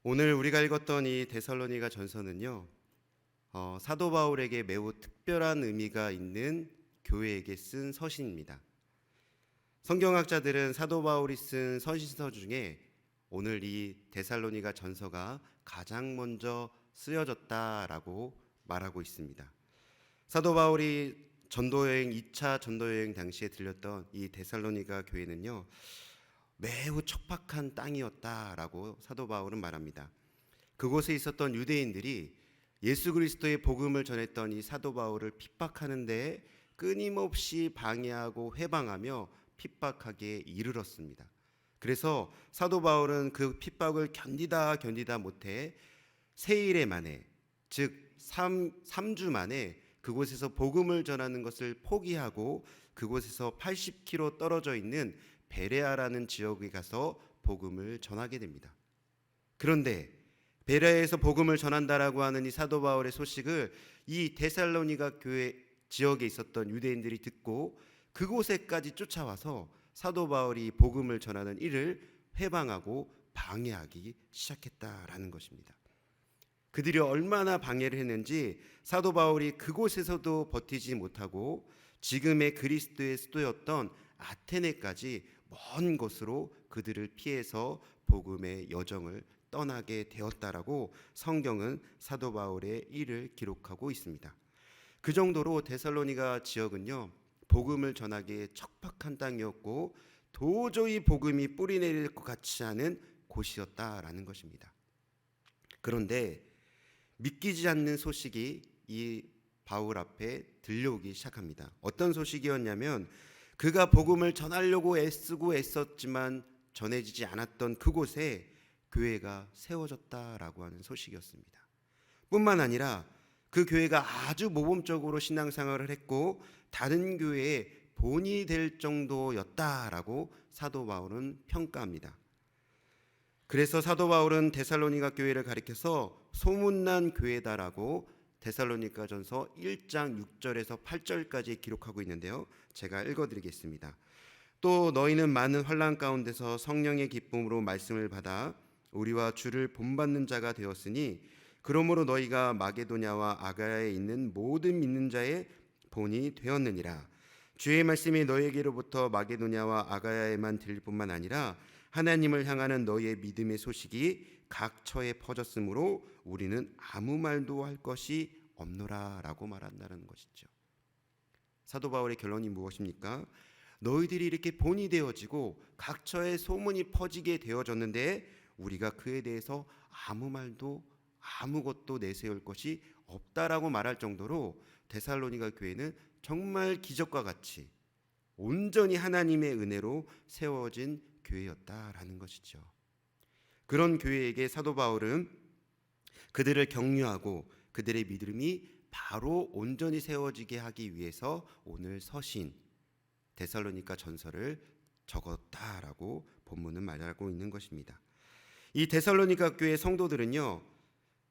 오늘 우리가 읽었던 이 데살로니가 전서는요, 사도 바울에게 매우 특별한 의미가 있는 교회에게 쓴 서신입니다. 성경학자들은 사도 바울이 쓴 서신서 중에 오늘 이 데살로니가 전서가 가장 먼저 쓰여졌다라고 말하고 있습니다. 사도 바울이 2차 전도여행 당시에 들렸던 이 데살로니가 교회는요, 매우 척박한 땅이었다라고 사도 바울은 말합니다. 그곳에 있었던 유대인들이 예수 그리스도의 복음을 전했던 이 사도 바울을 핍박하는 데 끊임없이 방해하고 회방하며 핍박하기에 이르렀습니다. 그래서 사도 바울은 그 핍박을 견디다 못해 세일에 만에, 즉 3주 만에 그곳에서 복음을 전하는 것을 포기하고 그곳에서 80km 떨어져 있는 베레아라는 지역에 가서 복음을 전하게 됩니다. 그런데 베레아에서 복음을 전한다라고 하는 이 사도 바울의 소식을 이 데살로니가 교회 지역에 있었던 유대인들이 듣고 그곳에까지 쫓아와서 사도 바울이 복음을 전하는 일을 회방하고 방해하기 시작했다라는 것입니다. 그들이 얼마나 방해를 했는지 사도 바울이 그곳에서도 버티지 못하고 지금의 그리스도의 수도였던 아테네까지 먼 곳으로 그들을 피해서 복음의 여정을 떠나게 되었다라고 성경은 사도 바울의 일을 기록하고 있습니다. 그 정도로 데살로니가 지역은요, 복음을 전하기에 척박한 땅이었고 도저히 복음이 뿌리내릴 것 같지 않은 곳이었다라는 것입니다. 그런데 믿기지 않는 소식이 이 바울 앞에 들려오기 시작합니다. 어떤 소식이었냐면 그가 복음을 전하려고 애쓰고 애썼지만 전해지지 않았던 그곳에 교회가 세워졌다라고 하는 소식이었습니다. 뿐만 아니라 그 교회가 아주 모범적으로 신앙생활을 했고 다른 교회의 본이 될 정도였다라고 사도 바울은 평가합니다. 그래서 사도 바울은 데살로니가 교회를 가리켜서 소문난 교회다라고 데살로니가전서 1장 6절에서 8절까지 기록하고 있는데요, 제가 읽어드리겠습니다. 또 너희는 많은 환난 가운데서 성령의 기쁨으로 말씀을 받아 우리와 주를 본받는 자가 되었으니 그러므로 너희가 마게도냐와 아가야에 있는 모든 믿는 자의 본이 되었느니라. 주의 말씀이 너희에게로부터 마게도냐와 아가야에만 들릴 뿐만 아니라 하나님을 향하는 너희의 믿음의 소식이 각 처에 퍼졌으므로 우리는 아무 말도 할 것이 없노라 라고 말한다는 것이죠. 사도 바울의 결론이 무엇입니까? 너희들이 이렇게 본이 되어지고 각 처에 소문이 퍼지게 되어졌는데 우리가 그에 대해서 아무 말도 아무것도 내세울 것이 없다라고 말할 정도로 데살로니가 교회는 정말 기적과 같이 온전히 하나님의 은혜로 세워진 교회였다라는 것이죠. 그런 교회에게 사도 바울은 그들을 격려하고 그들의 믿음이 바로 온전히 세워지게 하기 위해서 오늘 서신 데살로니가 전서를 적었다라고 본문은 말하고 있는 것입니다. 이 데살로니가 교회 성도들은요,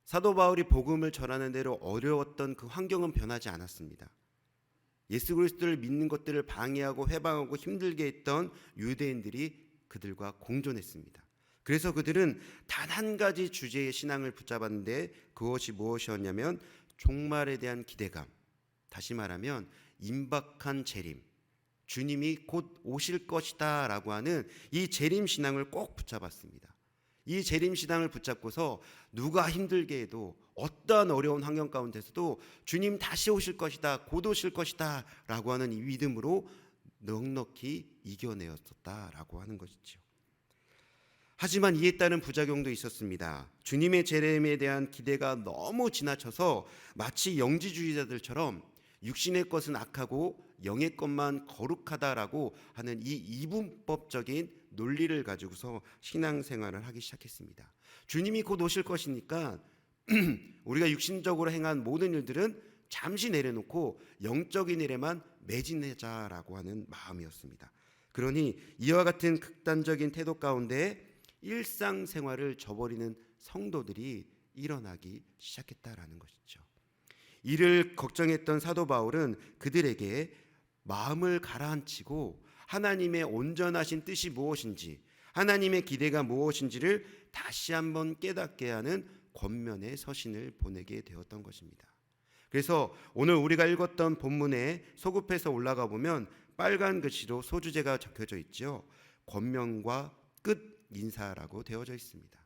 사도 바울이 복음을 전하는 대로 어려웠던 그 환경은 변하지 않았습니다. 예수 그리스도를 믿는 것들을 방해하고 회방하고 힘들게 했던 유대인들이 그들과 공존했습니다. 그래서 그들은 단 한 가지 주제의 신앙을 붙잡았는데 그것이 무엇이었냐면 종말에 대한 기대감, 다시 말하면 임박한 재림, 주님이 곧 오실 것이다 라고 하는 이 재림 신앙을 꼭 붙잡았습니다. 이 재림 신앙을 붙잡고서 누가 힘들게 해도 어떠한 어려운 환경 가운데서도 주님 다시 오실 것이다, 곧 오실 것이다 라고 하는 이 믿음으로 넉넉히 이겨내었다라고 하는 것이죠. 하지만 이에 따른 부작용도 있었습니다. 주님의 재림에 대한 기대가 너무 지나쳐서 마치 영지주의자들처럼 육신의 것은 악하고 영의 것만 거룩하다라고 하는 이 이분법적인 논리를 가지고서 신앙생활을 하기 시작했습니다. 주님이 곧 오실 것이니까 우리가 육신적으로 행한 모든 일들은 잠시 내려놓고 영적인 일에만 매진하자라고 하는 마음이었습니다. 그러니 이와 같은 극단적인 태도 가운데 일상생활을 저버리는 성도들이 일어나기 시작했다라는 것이죠. 이를 걱정했던 사도 바울은 그들에게 마음을 가라앉히고 하나님의 온전하신 뜻이 무엇인지, 하나님의 기대가 무엇인지를 다시 한번 깨닫게 하는 권면의 서신을 보내게 되었던 것입니다. 그래서 오늘 우리가 읽었던 본문에 소급해서 올라가 보면 빨간 글씨로 소주제가 적혀져 있죠. 권면과 끝 인사라고 되어져 있습니다.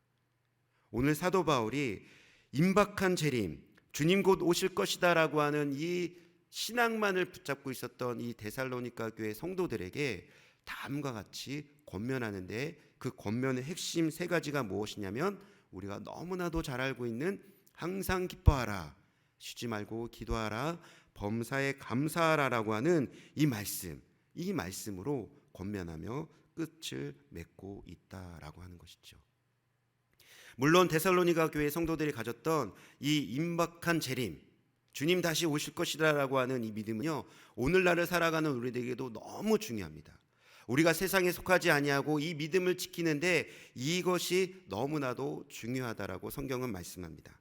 오늘 사도 바울이 임박한 재림, 주님 곧 오실 것이다라고 하는 이 신앙만을 붙잡고 있었던 이 데살로니가 교회 성도들에게 다음과 같이 권면하는데, 그 권면의 핵심 세 가지가 무엇이냐면 우리가 너무나도 잘 알고 있는 항상 기뻐하라, 쉬지 말고 기도하라, 범사에 감사하라라고 하는 이 말씀으로 권면하며 끝을 맺고 있다라고 하는 것이죠. 물론 데살로니가 교회 성도들이 가졌던 이 임박한 재림, 주님 다시 오실 것이라고 하는 이 믿음은요, 오늘날을 살아가는 우리들에게도 너무 중요합니다. 우리가 세상에 속하지 아니하고 이 믿음을 지키는데 이것이 너무나도 중요하다라고 성경은 말씀합니다.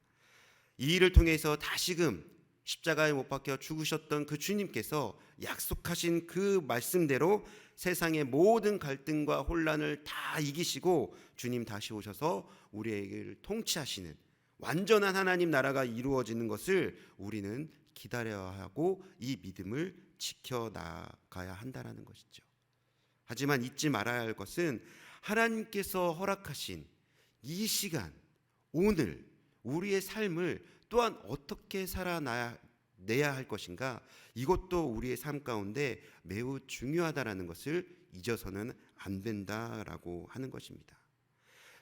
이 일을 통해서 다시금 십자가에 못 박혀 죽으셨던 그 주님께서 약속하신 그 말씀대로 세상의 모든 갈등과 혼란을 다 이기시고 주님 다시 오셔서 우리에게 통치하시는 완전한 하나님 나라가 이루어지는 것을 우리는 기다려야 하고 이 믿음을 지켜나가야 한다는 것이죠. 하지만 잊지 말아야 할 것은 하나님께서 허락하신 이 시간, 오늘 우리의 삶을 또한 어떻게 살아내야 할 것인가, 이것도 우리의 삶 가운데 매우 중요하다라는 것을 잊어서는 안 된다라고 하는 것입니다.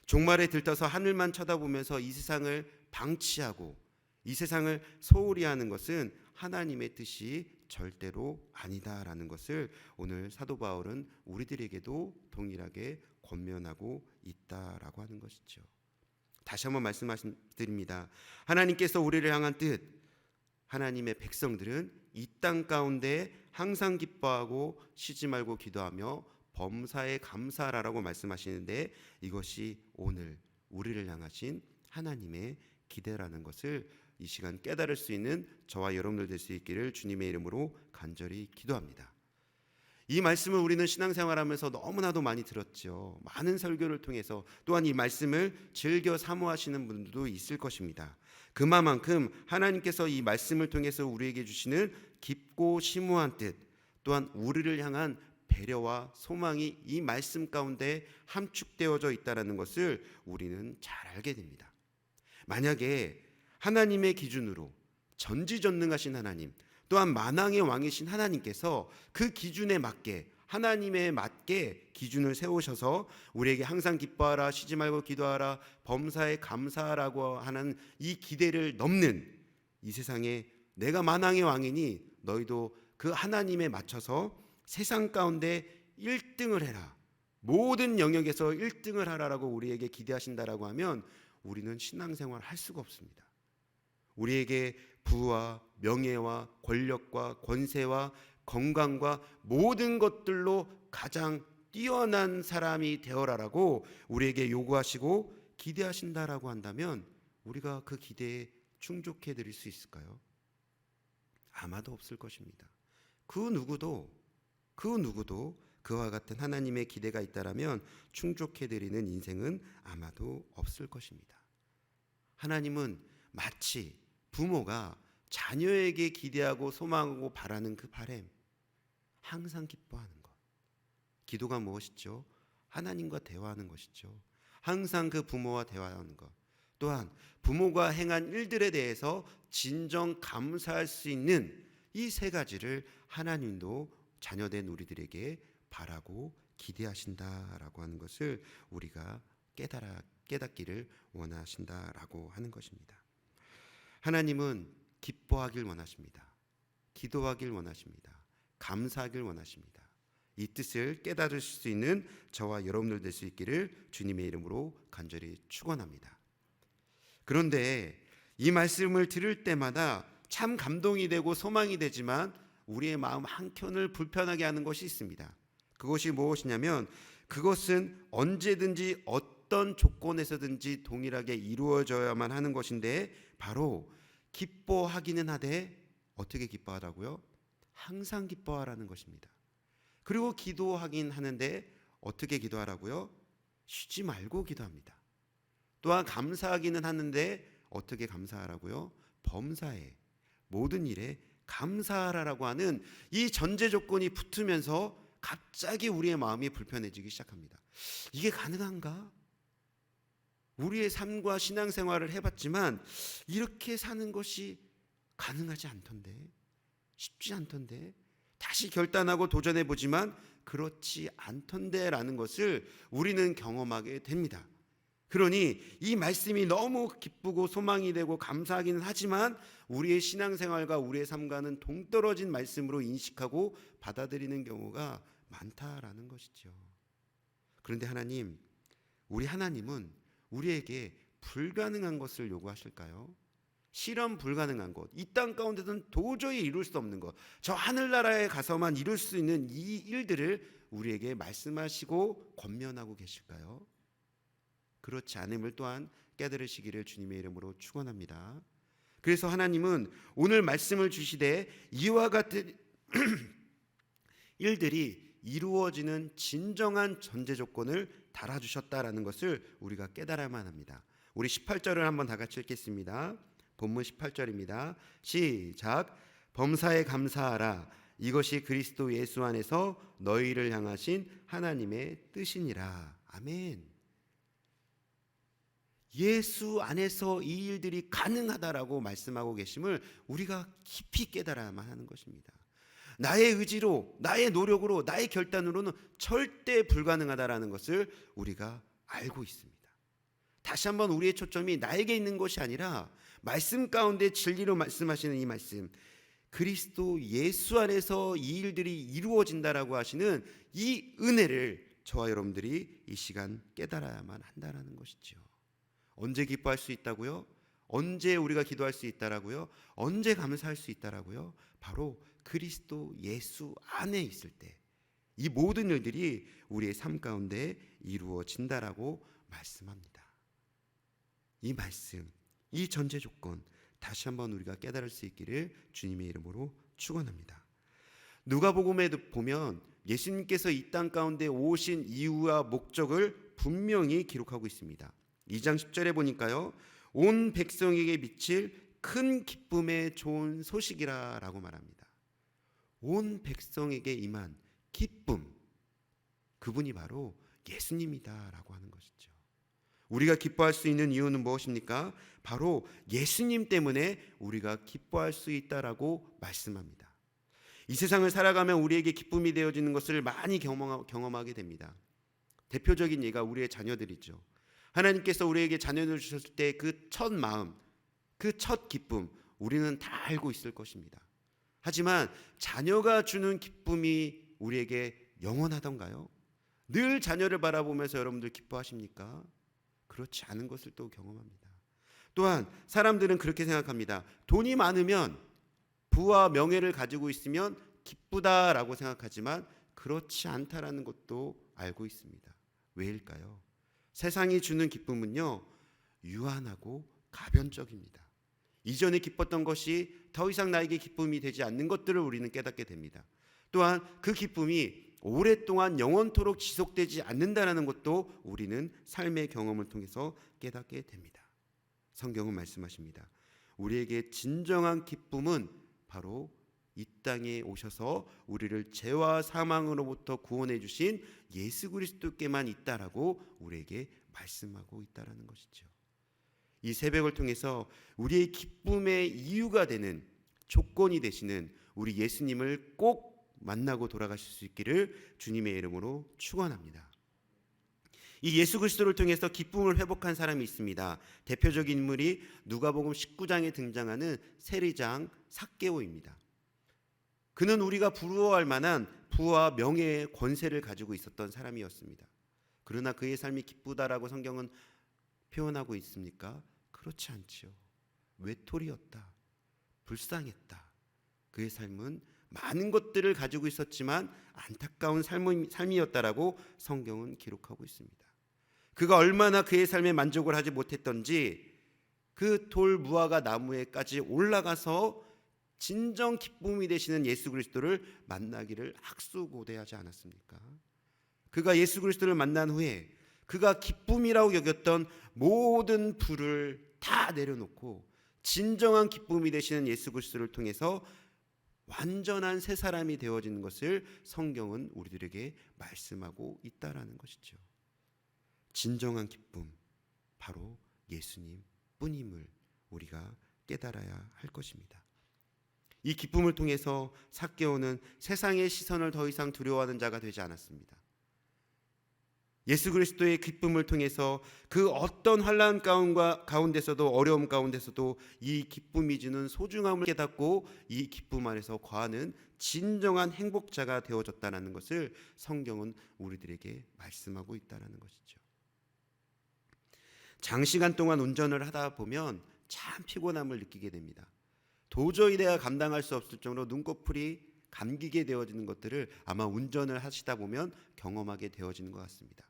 종말에 들떠서 하늘만 쳐다보면서 이 세상을 방치하고 이 세상을 소홀히 하는 것은 하나님의 뜻이 절대로 아니다라는 것을 오늘 사도 바울은 우리들에게도 동일하게 권면하고 있다라고 하는 것이죠. 다시 한번 말씀드립니다. 하나님께서 우리를 향한 뜻, 하나님의 백성들은 이 땅 가운데 항상 기뻐하고 쉬지 말고 기도하며 범사에 감사하라고 말씀하시는데, 이것이 오늘 우리를 향하신 하나님의 기대라는 것을 이 시간 깨달을 수 있는 저와 여러분들 될 수 있기를 주님의 이름으로 간절히 기도합니다. 이 말씀을 우리는 신앙생활하면서 너무나도 많이 들었죠. 많은 설교를 통해서 또한 이 말씀을 즐겨 사모하시는 분들도 있을 것입니다. 그만큼 하나님께서 이 말씀을 통해서 우리에게 주시는 깊고 심오한 뜻, 또한 우리를 향한 배려와 소망이 이 말씀 가운데 함축되어져 있다는 것을 우리는 잘 알게 됩니다. 만약에 하나님의 기준으로 전지전능하신 하나님, 또한 만왕의 왕이신 하나님께서 그 기준에 맞게, 하나님에 맞게 기준을 세우셔서 우리에게 항상 기뻐하라, 쉬지 말고 기도하라, 범사에 감사하라고 하는 이 기대를 넘는 이 세상에 내가 만왕의 왕이니 너희도 그 하나님에 맞춰서 세상 가운데 1등을 해라, 모든 영역에서 1등을 하라라고 우리에게 기대하신다라고 하면 우리는 신앙생활을 할 수가 없습니다. 우리에게 부와 명예와 권력과 권세와 건강과 모든 것들로 가장 뛰어난 사람이 되어라라고 우리에게 요구하시고 기대하신다라고 한다면 우리가 그 기대에 충족해 드릴 수 있을까요? 아마도 없을 것입니다. 그 누구도 그와 같은 하나님의 기대가 있다라면 충족해 드리는 인생은 아마도 없을 것입니다. 하나님은 마치 부모가 자녀에게 기대하고 소망하고 바라는 그 바람, 항상 기뻐하는 것. 기도가 무엇이죠? 하나님과 대화하는 것이죠. 항상 그 부모와 대화하는 것. 또한 부모가 행한 일들에 대해서 진정 감사할 수 있는 이 세 가지를 하나님도 자녀된 우리들에게 바라고 기대하신다라고 하는 것을 우리가 깨닫기를 원하신다라고 하는 것입니다. 하나님은 기뻐하길 원하십니다. 기도하길 원하십니다. 감사하길 원하십니다. 이 뜻을 깨달을 수 있는 저와 여러분들 될 수 있기를 주님의 이름으로 간절히 축원합니다. 그런데 이 말씀을 들을 때마다 참 감동이 되고 소망이 되지만 우리의 마음 한켠을 불편하게 하는 것이 있습니다. 그것이 무엇이냐면 그것은 언제든지 어떤 조건에서든지 동일하게 이루어져야만 하는 것인데, 바로 기뻐하기는 하되 어떻게 기뻐하라고요? 항상 기뻐하라는 것입니다. 그리고 기도하긴 하는데 어떻게 기도하라고요? 쉬지 말고 기도합니다. 또한 감사하기는 하는데 어떻게 감사하라고요? 범사에, 모든 일에 감사하라고 하는 이 전제 조건이 붙으면서 갑자기 우리의 마음이 불편해지기 시작합니다. 이게 가능한가? 우리의 삶과 신앙생활을 해봤지만 이렇게 사는 것이 가능하지 않던데, 쉽지 않던데, 다시 결단하고 도전해보지만 그렇지 않던데 라는 것을 우리는 경험하게 됩니다. 그러니 이 말씀이 너무 기쁘고 소망이 되고 감사하기는 하지만 우리의 신앙생활과 우리의 삶과는 동떨어진 말씀으로 인식하고 받아들이는 경우가 많다라는 것이죠. 그런데 하나님, 우리 하나님은 우리에게 불가능한 것을 요구하실까요? 실현 불가능한 것, 이 땅 가운데서는 도저히 이룰 수 없는 것, 저 하늘나라에 가서만 이룰 수 있는 이 일들을 우리에게 말씀하시고 권면하고 계실까요? 그렇지 않음을 또한 깨달으시기를 주님의 이름으로 축원합니다. 그래서 하나님은 오늘 말씀을 주시되 이와 같은 일들이 이루어지는 진정한 전제 조건을 달아주셨다라는 것을 우리가 깨달아야만 합니다. 우리 18절을 한번 다 같이 읽겠습니다. 본문 18절입니다. 시작. 범사에 감사하라. 이것이 그리스도 예수 안에서 너희를 향하신 하나님의 뜻이니라. 아멘. 예수 안에서 이 일들이 가능하다라고 말씀하고 계심을 우리가 깊이 깨달아야만 하는 것입니다. 나의 의지로, 나의 노력으로, 나의 결단으로는 절대 불가능하다라는 것을 우리가 알고 있습니다. 다시 한번 우리의 초점이 나에게 있는 것이 아니라 말씀 가운데 진리로 말씀하시는 이 말씀, 그리스도 예수 안에서 이 일들이 이루어진다라고 하시는 이 은혜를 저와 여러분들이 이 시간 깨달아야만 한다라는 것이죠. 언제 기뻐할 수 있다고요? 언제 우리가 기도할 수 있다라고요? 언제 감사할 수 있다라고요? 바로 그리스도 예수 안에 있을 때 이 모든 일들이 우리의 삶 가운데 이루어진다라고 말씀합니다. 이 말씀, 이 전제 조건 다시 한번 우리가 깨달을 수 있기를 주님의 이름으로 축원합니다. 누가복음에 보면 예수님께서 이 땅 가운데 오신 이유와 목적을 분명히 기록하고 있습니다. 2장 10절에 보니까요, 온 백성에게 미칠 큰 기쁨의 좋은 소식이라 라고 말합니다. 온 백성에게 임한 기쁨, 그분이 바로 예수님이다 라고 하는 것이죠. 우리가 기뻐할 수 있는 이유는 무엇입니까? 바로 예수님 때문에 우리가 기뻐할 수 있다라고 말씀합니다. 이 세상을 살아가면 우리에게 기쁨이 되어지는 것을 많이 경험하게 됩니다. 대표적인 예가 우리의 자녀들이죠. 하나님께서 우리에게 자녀를 주셨을 때 그 첫 마음, 그 첫 기쁨 우리는 다 알고 있을 것입니다. 하지만 자녀가 주는 기쁨이 우리에게 영원하던가요? 늘 자녀를 바라보면서 여러분들 기뻐하십니까? 그렇지 않은 것을 또 경험합니다. 또한 사람들은 그렇게 생각합니다. 돈이 많으면, 부와 명예를 가지고 있으면 기쁘다라고 생각하지만 그렇지 않다라는 것도 알고 있습니다. 왜일까요? 세상이 주는 기쁨은요, 유한하고 가변적입니다. 이전에 기뻤던 것이 더 이상 나에게 기쁨이 되지 않는 것들을 우리는 깨닫게 됩니다. 또한 그 기쁨이 오랫동안 영원토록 지속되지 않는다는 것도 우리는 삶의 경험을 통해서 깨닫게 됩니다. 성경은 말씀하십니다. 우리에게 진정한 기쁨은 바로 이 땅에 오셔서 우리를 죄와 사망으로부터 구원해 주신 예수 그리스도께만 있다라고 우리에게 말씀하고 있다라는 것이죠. 이 새벽을 통해서 우리의 기쁨의 이유가 되는, 조건이 되시는 우리 예수님을 꼭 만나고 돌아가실 수 있기를 주님의 이름으로 축원합니다. 이 예수 그리스도를 통해서 기쁨을 회복한 사람이 있습니다. 대표적인 인물이 누가복음 19장에 등장하는 세리장 삭개오입니다. 그는 우리가 부러워할 만한 부와 명예의 권세를 가지고 있었던 사람이었습니다. 그러나 그의 삶이 기쁘다라고 성경은 표현하고 있습니까? 그렇지 않지요. 외톨이였다. 불쌍했다. 그의 삶은 많은 것들을 가지고 있었지만 안타까운 삶이었다라고 성경은 기록하고 있습니다. 그가 얼마나 그의 삶에 만족을 하지 못했던지 그 돌 무화과 나무에까지 올라가서 진정 기쁨이 되시는 예수 그리스도를 만나기를 학수고대하지 않았습니까? 그가 예수 그리스도를 만난 후에 그가 기쁨이라고 여겼던 모든 불을 다 내려놓고 진정한 기쁨이 되시는 예수 그리스도를 통해서 완전한 새 사람이 되어지는 것을 성경은 우리들에게 말씀하고 있다라는 것이죠. 진정한 기쁨, 바로 예수님 뿐임을 우리가 깨달아야 할 것입니다. 이 기쁨을 통해서 삭개오는 세상의 시선을 더 이상 두려워하는 자가 되지 않았습니다. 예수 그리스도의 기쁨을 통해서 그 어떤 환난 가운데서도, 어려움 가운데서도 이 기쁨이 주는 소중함을 깨닫고 이 기쁨 안에서 거하는 진정한 행복자가 되어졌다는 것을 성경은 우리들에게 말씀하고 있다는 것이죠. 장시간 동안 운전을 하다 보면 참 피곤함을 느끼게 됩니다. 도저히 내가 감당할 수 없을 정도로 눈꺼풀이 감기게 되어지는 것들을 아마 운전을 하시다 보면 경험하게 되어지는 것 같습니다.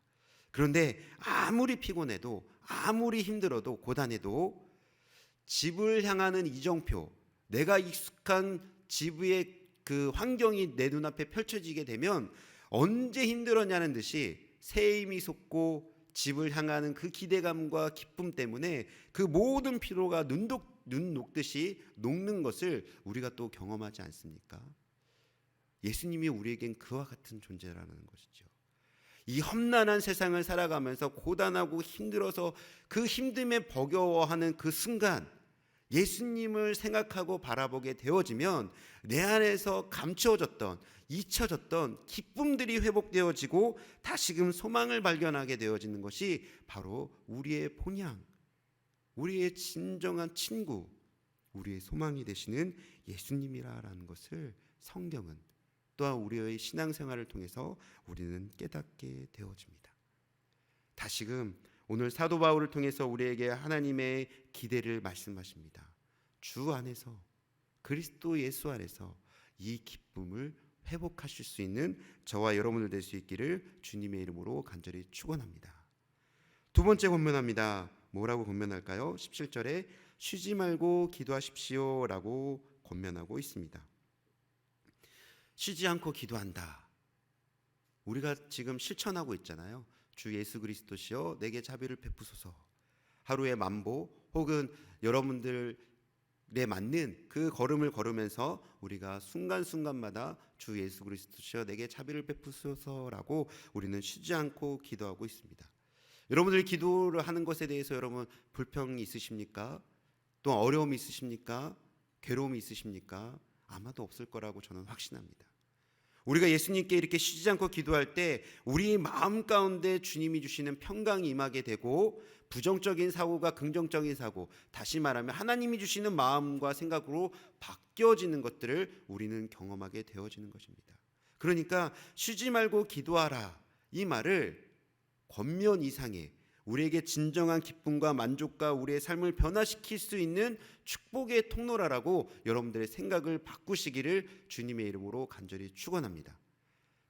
그런데 아무리 피곤해도, 아무리 힘들어도, 고단해도 집을 향하는 이정표, 내가 익숙한 집의 그 환경이 내 눈앞에 펼쳐지게 되면 언제 힘들었냐는 듯이 새 힘이 솟고 집을 향하는 그 기대감과 기쁨 때문에 그 모든 피로가 눈 녹듯이 녹는 것을 우리가 또 경험하지 않습니까? 예수님이 우리에겐 그와 같은 존재라는 것이죠. 이 험난한 세상을 살아가면서 고단하고 힘들어서 그 힘듦에 버겨워하는 그 순간 예수님을 생각하고 바라보게 되어지면 내 안에서 감추어졌던, 잊혀졌던 기쁨들이 회복되어지고 다시금 소망을 발견하게 되어지는 것이 바로 우리의 본향, 우리의 진정한 친구, 우리의 소망이 되시는 예수님이라는 것을 성경은 또한 우리의 신앙생활을 통해서 우리는 깨닫게 되어집니다. 다시금 오늘 사도 바울을 통해서 우리에게 하나님의 기대를 말씀하십니다. 주 안에서, 그리스도 예수 안에서 이 기쁨을 회복하실 수 있는 저와 여러분들 될 수 있기를 주님의 이름으로 간절히 축원합니다. 두 번째 권면합니다. 뭐라고 권면할까요? 17절에 쉬지 말고 기도하십시오라고 권면하고 있습니다. 쉬지 않고 기도한다. 우리가 지금 실천하고 있잖아요. 주 예수 그리스도시여 내게 자비를 베푸소서. 하루에 만보 혹은 여러분들에 맞는 그 걸음을 걸으면서 우리가 순간순간마다 주 예수 그리스도시여 내게 자비를 베푸소서라고 우리는 쉬지 않고 기도하고 있습니다. 여러분들이 기도를 하는 것에 대해서 여러분 불평이 있으십니까? 또 어려움이 있으십니까? 괴로움이 있으십니까? 아마도 없을 거라고 저는 확신합니다. 우리가 예수님께 이렇게 쉬지 않고 기도할 때 우리 마음 가운데 주님이 주시는 평강이 임하게 되고 부정적인 사고가 긍정적인 사고, 다시 말하면 하나님이 주시는 마음과 생각으로 바뀌어지는 것들을 우리는 경험하게 되어지는 것입니다. 그러니까 쉬지 말고 기도하라, 이 말을 권면 이상의 우리에게 진정한 기쁨과 만족과 우리의 삶을 변화시킬 수 있는 축복의 통로라라고 여러분들의 생각을 바꾸시기를 주님의 이름으로 간절히 축원합니다.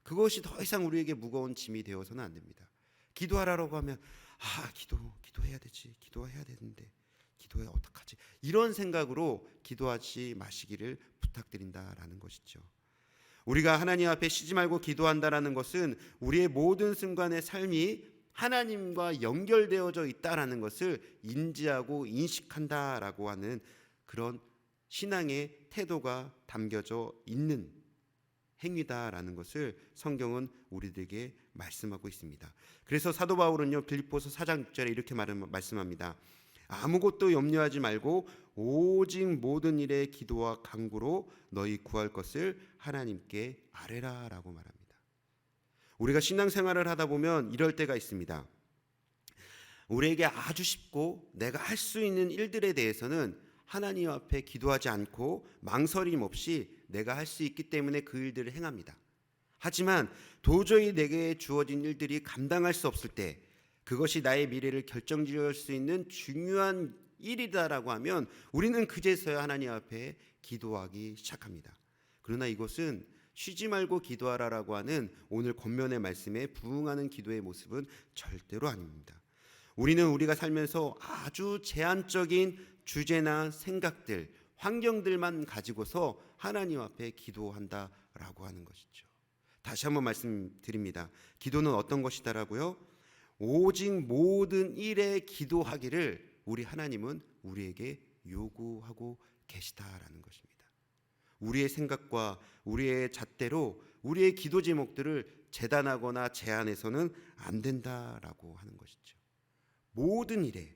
그것이 더 이상 우리에게 무거운 짐이 되어서는 안 됩니다. 기도하라고 하면 기도해야 되지, 기도해야 되는데 기도해 어떡하지, 이런 생각으로 기도하지 마시기를 부탁드린다라는 것이죠. 우리가 하나님 앞에 쉬지 말고 기도한다라는 것은 우리의 모든 순간의 삶이 하나님과 연결되어져 있다라는 것을 인지하고 인식한다라고 하는 그런 신앙의 태도가 담겨져 있는 행위다라는 것을 성경은 우리들에게 말씀하고 있습니다. 그래서 사도 바울은요, 빌립보서 4장 6절에 이렇게 말씀합니다. 아무것도 염려하지 말고 오직 모든 일에 기도와 간구로 너희 구할 것을 하나님께 아뢰라라고 말합니다. 우리가 신앙생활을 하다 보면 이럴 때가 있습니다. 우리에게 아주 쉽고 내가 할 수 있는 일들에 대해서는 하나님 앞에 기도하지 않고 망설임 없이 내가 할 수 있기 때문에 그 일들을 행합니다. 하지만 도저히 내게 주어진 일들이 감당할 수 없을 때, 그것이 나의 미래를 결정지을 수 있는 중요한 일이다라고 하면 우리는 그제서야 하나님 앞에 기도하기 시작합니다. 그러나 이것은 쉬지 말고 기도하라라고 하는 오늘 권면의 말씀에 부응하는 기도의 모습은 절대로 아닙니다. 우리는 우리가 살면서 아주 제한적인 주제나 생각들, 환경들만 가지고서 하나님 앞에 기도한다라고 하는 것이죠. 다시 한번 말씀드립니다. 기도는 어떤 것이다라고요? 오직 모든 일에 기도하기를 우리 하나님은 우리에게 요구하고 계시다라는 것입니다. 우리의 생각과 우리의 잣대로 우리의 기도 제목들을 재단하거나 제한해서는 안 된다라고 하는 것이죠. 모든 일에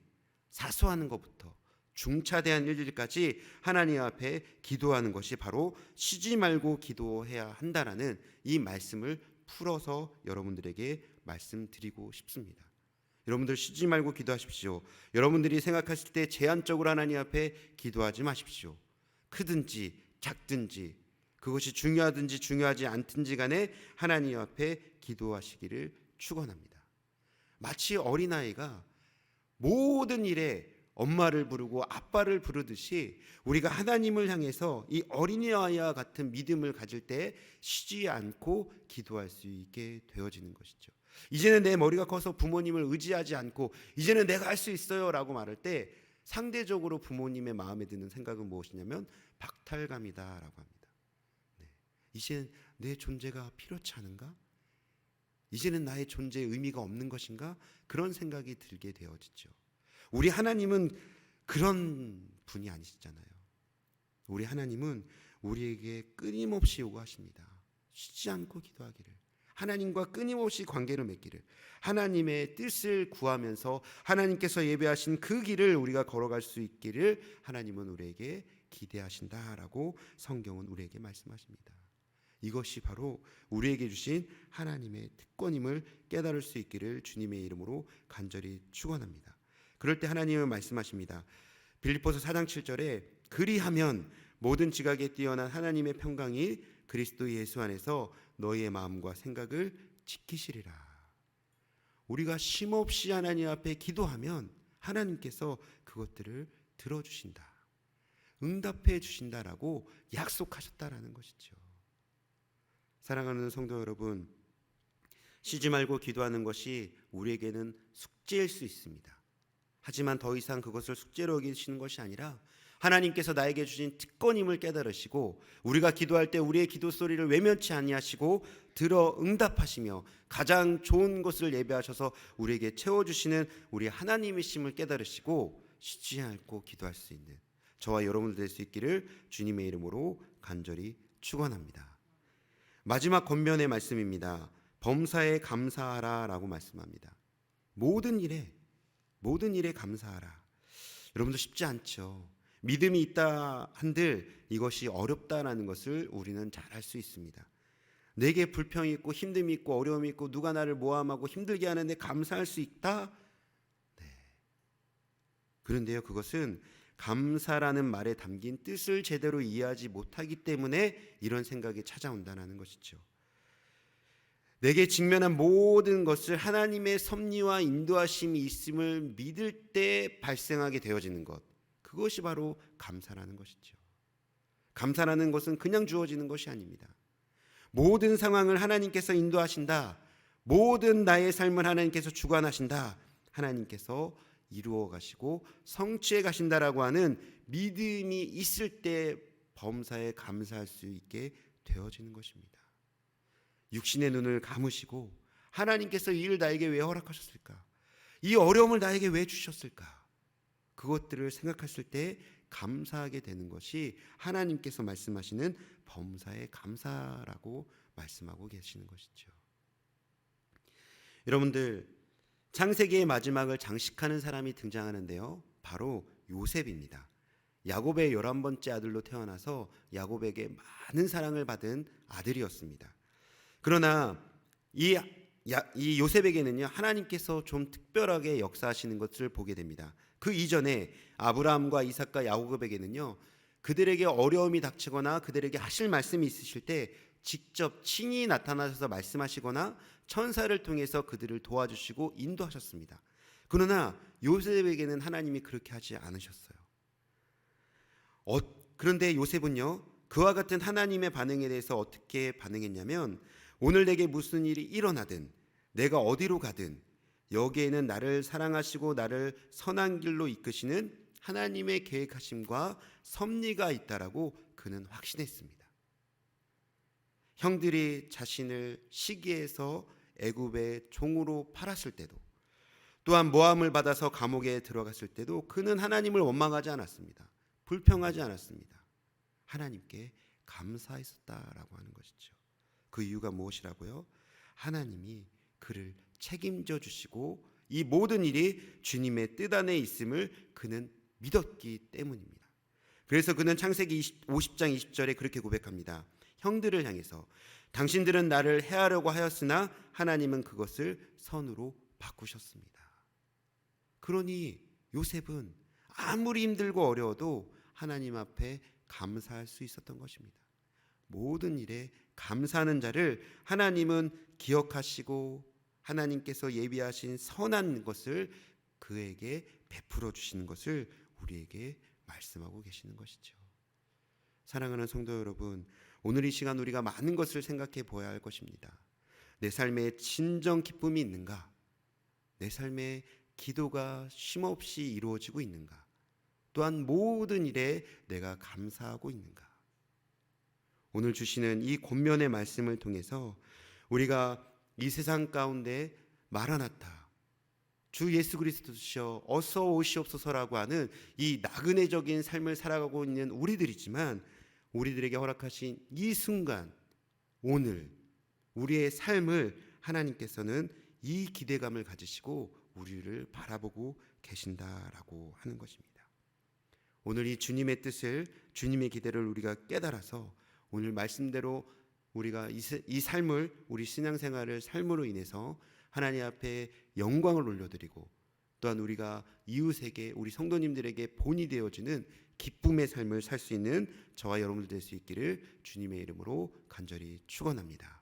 사소한 것부터 중차대한 일들까지 하나님 앞에 기도하는 것이 바로 쉬지 말고 기도해야 한다라는 이 말씀을 풀어서 여러분들에게 말씀드리고 싶습니다. 여러분들 쉬지 말고 기도하십시오. 여러분들이 생각하실 때 제한적으로 하나님 앞에 기도하지 마십시오. 크든지 작든지 그것이 중요하든지 중요하지 않든지 간에 하나님 앞에 기도하시기를 축원합니다. 마치 어린아이가 모든 일에 엄마를 부르고 아빠를 부르듯이 우리가 하나님을 향해서 이 어린아이와 같은 믿음을 가질 때 쉬지 않고 기도할 수 있게 되어지는 것이죠. 이제는 내 머리가 커서 부모님을 의지하지 않고 이제는 내가 할 수 있어요 라고 말할 때 상대적으로 부모님의 마음에 드는 생각은 무엇이냐면 박탈감이다라고 합니다. 이제는 내 존재가 필요치 않은가? 이제는 나의 존재의 의미가 없는 것인가? 그런 생각이 들게 되어지죠. 우리 하나님은 그런 분이 아니시잖아요. 우리 하나님은 우리에게 끊임없이 요구하십니다. 쉬지 않고 기도하기를, 하나님과 끊임없이 관계를 맺기를, 하나님의 뜻을 구하면서 하나님께서 예배하신 그 길을 우리가 걸어갈 수 있기를 하나님은 우리에게 기대하신다라고 성경은 우리에게 말씀하십니다. 이것이 바로 우리에게 주신 하나님의 특권임을 깨달을 수 있기를 주님의 이름으로 간절히 축원합니다. 그럴 때 하나님은 말씀하십니다. 빌립보서 4장 7절에 그리하면 모든 지각에 뛰어난 하나님의 평강이 그리스도 예수 안에서 너희의 마음과 생각을 지키시리라. 우리가 쉼없이 하나님 앞에 기도하면 하나님께서 그것들을 들어주신다, 응답해 주신다라고 약속하셨다라는 것이죠. 사랑하는 성도 여러분, 쉬지 말고 기도하는 것이 우리에게는 숙제일 수 있습니다. 하지만 더 이상 그것을 숙제로 여기시는 것이 아니라 하나님께서 나에게 주신 특권임을 깨달으시고 우리가 기도할 때 우리의 기도 소리를 외면치 아니하시고 들어 응답하시며 가장 좋은 것을 예배하셔서 우리에게 채워주시는 우리 하나님이심을 깨달으시고 쉬지 않고 기도할 수 있는 저와 여러분들 될 수 있기를 주님의 이름으로 간절히 축원합니다. 마지막 권면의 말씀입니다. 범사에 감사하라 라고 말씀합니다. 모든 일에 감사하라. 여러분도 쉽지 않죠. 믿음이 있다 한들 이것이 어렵다라는 것을 우리는 잘 알 수 있습니다. 내게 불평이 있고 힘듦이 있고 어려움이 있고 누가 나를 모함하고 힘들게 하는데 감사할 수 있다? 네. 그런데요, 그것은 감사라는 말에 담긴 뜻을 제대로 이해하지 못하기 때문에 이런 생각이 찾아온다는 것이죠. 내게 직면한 모든 것을 하나님의 섭리와 인도하심이 있음을 믿을 때 발생하게 되어지는 것, 그것이 바로 감사라는 것이죠. 감사라는 것은 그냥 주어지는 것이 아닙니다. 모든 상황을 하나님께서 인도하신다, 모든 나의 삶을 하나님께서 주관하신다, 하나님께서 이루어 가시고 성취해 가신다라고 하는 믿음이 있을 때 범사에 감사할 수 있게 되어지는 것입니다. 육신의 눈을 감으시고 하나님께서 이 일을 나에게 왜 허락하셨을까? 이 어려움을 나에게 왜 주셨을까? 그것들을 생각했을 때 감사하게 되는 것이 하나님께서 말씀하시는 범사에 감사라고 말씀하고 계시는 것이죠. 여러분들, 창세기의 마지막을 장식하는 사람이 등장하는데요, 바로 요셉입니다. 야곱의 11번째 아들로 태어나서 야곱에게 많은 사랑을 받은 아들이었습니다. 그러나 이 요셉에게는요, 하나님께서 좀 특별하게 역사하시는 것을 보게 됩니다. 그 이전에 아브라함과 이삭과 야곱에게는요, 그들에게 어려움이 닥치거나 그들에게 하실 말씀이 있으실 때 직접 친히 나타나셔서 말씀하시거나 천사를 통해서 그들을 도와주시고 인도하셨습니다. 그러나 요셉에게는 하나님이 그렇게 하지 않으셨어요. 그런데 요셉은요, 그와 같은 하나님의 반응에 대해서 어떻게 반응했냐면, 오늘 내게 무슨 일이 일어나든 내가 어디로 가든 여기에는 나를 사랑하시고 나를 선한 길로 이끄시는 하나님의 계획하심과 섭리가 있다라고 그는 확신했습니다. 형들이 자신을 시기해서 애굽의 종으로 팔았을 때도, 또한 모함을 받아서 감옥에 들어갔을 때도 그는 하나님을 원망하지 않았습니다. 불평하지 않았습니다. 하나님께 감사했었다라고 하는 것이죠. 그 이유가 무엇이라고요? 하나님이 그를 책임져 주시고 이 모든 일이 주님의 뜻 안에 있음을 그는 믿었기 때문입니다. 그래서 그는 창세기 50장 20절에 그렇게 고백합니다. 형들을 향해서 당신들은 나를 해하려고 하였으나 하나님은 그것을 선으로 바꾸셨습니다. 그러니 요셉은 아무리 힘들고 어려워도 하나님 앞에 감사할 수 있었던 것입니다. 모든 일에 감사하는 자를 하나님은 기억하시고 하나님께서 예비하신 선한 것을 그에게 베풀어 주시는 것을 우리에게 말씀하고 계시는 것이죠. 사랑하는 성도 여러분, 오늘 이 시간 우리가 많은 것을 생각해 보아야 할 것입니다. 내 삶에 진정 기쁨이 있는가? 내 삶에 기도가 쉼없이 이루어지고 있는가? 또한 모든 일에 내가 감사하고 있는가? 오늘 주시는 이 권면의 말씀을 통해서 우리가 이 세상 가운데 마라나타, 주 예수 그리스도시여 어서 오시옵소서라고 하는 이 나그네적인 삶을 살아가고 있는 우리들이지만 우리들에게 허락하신 이 순간, 오늘 우리의 삶을 하나님께서는 이 기대감을 가지시고 우리를 바라보고 계신다라고 하는 것입니다. 오늘 이 주님의 뜻을, 주님의 기대를 우리가 깨달아서 오늘 말씀대로 우리가 이 삶을, 우리 신앙생활을 삶으로 인해서 하나님 앞에 영광을 올려드리고 또한 우리가 이웃에게, 우리 성도님들에게 본이 되어지는 기쁨의 삶을 살 수 있는 저와 여러분들 될 수 있기를 주님의 이름으로 간절히 축원합니다.